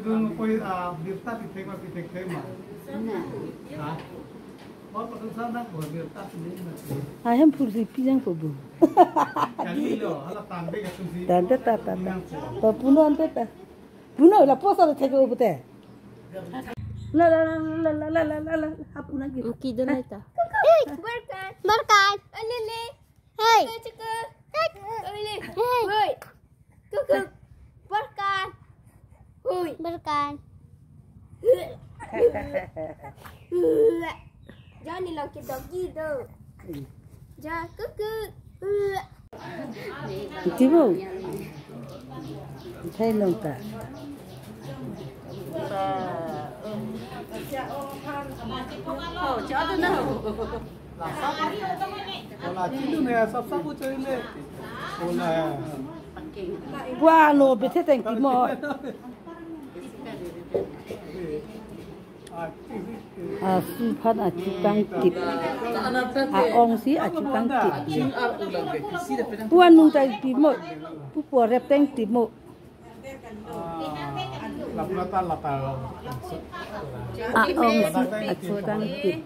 dun koy birta pitek ma. Ha? Mau pakai sana buat birta sendiri nanti. Ayam pursi pisang pobo. Kali lo, ala tambe ka tumsi. Tanda tata. Puno ante ta. Puno la posa la tega ubute. La la la la la la la la. Apa lagi? Uki doon ita. Hey, berkan. Berkan. Alele. Hey. Cuka. Alele. Hey. Cuka. Berkan. Hui. Berkan. Jangan ni lah kita gitu. Jangan cuka. Tibo. Thay lòng ta. Ola chilu ne sab bu chơi le. Ola. Qua lo bị thế thành timo. Su phan chu kang tip. Ong si chu kang tip. Puan nung tai timo. Pu rep teng timo. Lata. Ong si chu kang tip.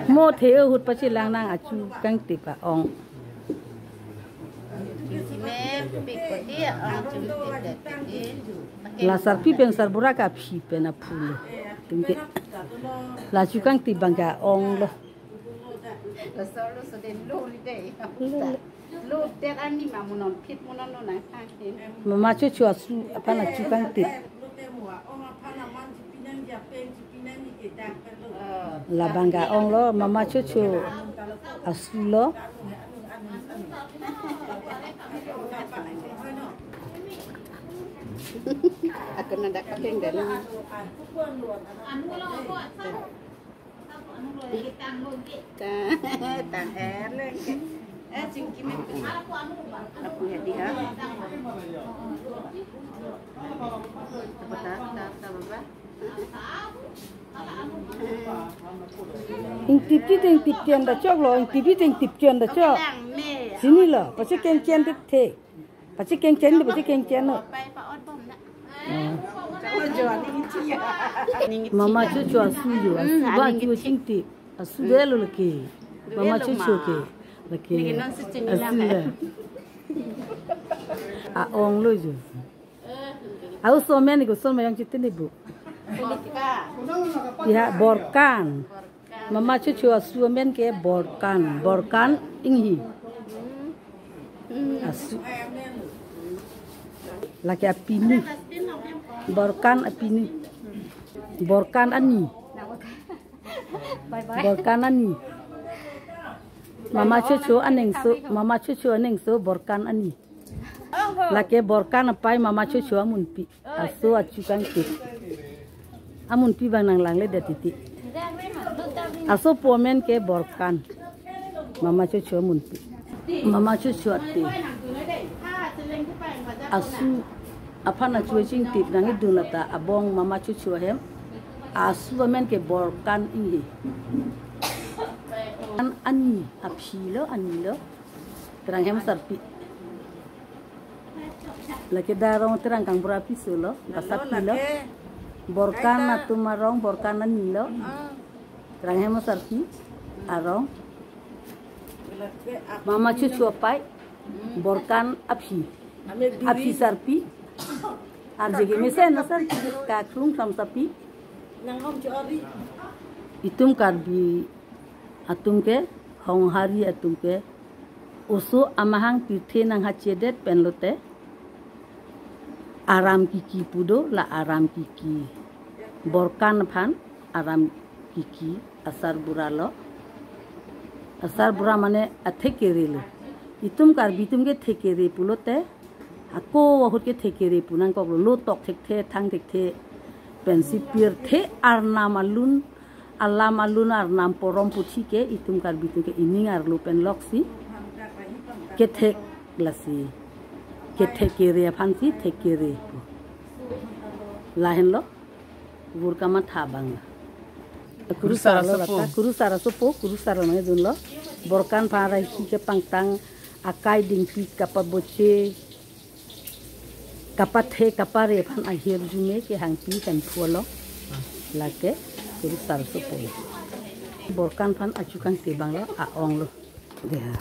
Mo theo hụt pa chi lang nang chu kang tip ong. La sarpi pen sarbura ka phi pena phulo tingke la chukang ti banga ong lo la solo so den lo li de lo te ani ma munon pit munon no na ha mama chu asu apana chukang ti la banga ong lo mama chu asu lo akan ada kapeng dan tang air lagi cingki mungkin aku ya dia tak apa tip tian da chok lo tip tian da chok sini lo pasi keng chen de the pasi keng chen no mama chu asu yo asu ba chu ching ti asu de lo ke mama chu ke lake asu le ong lo jo au so men ko so ma yang chitini bu ya borkan mama chu asu men ke borkan inghi asu laki apini borkan apini borkan ani mama chu aneng so borkan ani laki borkan apai mama chu amun pi asu achukan ti amun pi banang lang le datiti aso pomen ke borkan mama chu amun pi mama chu ati asu apana ching tip nangi dunata abong mama chu hem asu men ke borkan ingi ani apilo terang hem sarpi laki darong terang kang berapi solo basapilo borkan atumarong borkan anilo terang hem sarpi arong mama chu pai borkan api sarpi arjege mesen nasar ka krung sam sapi itum karbi atum ke hong hari atum ke usu amahang pithe nang hachedet penlote aram kiki pudo la aram kiki borkan phan aram kiki asar bura mane athekerelo itum karbi tum ke thekere pulote ako wahut ke thekere punang ko lo tok thek thang thek pensipir the arnam alun arnam porom puthi ke itum karbi tum ke ining ar lo pen loksi ke thek lasi ke thekere phansi thekere lahen lo burkama thabang kuru sara sopo ngai dun lo borkan parai ki ke pangtang akai dingpi kapaboche kapat the kapare phan a hier jume ke hang pi kan thualo la ke kuri sar so po borkan phan a chukang te banglo a ong lo de ha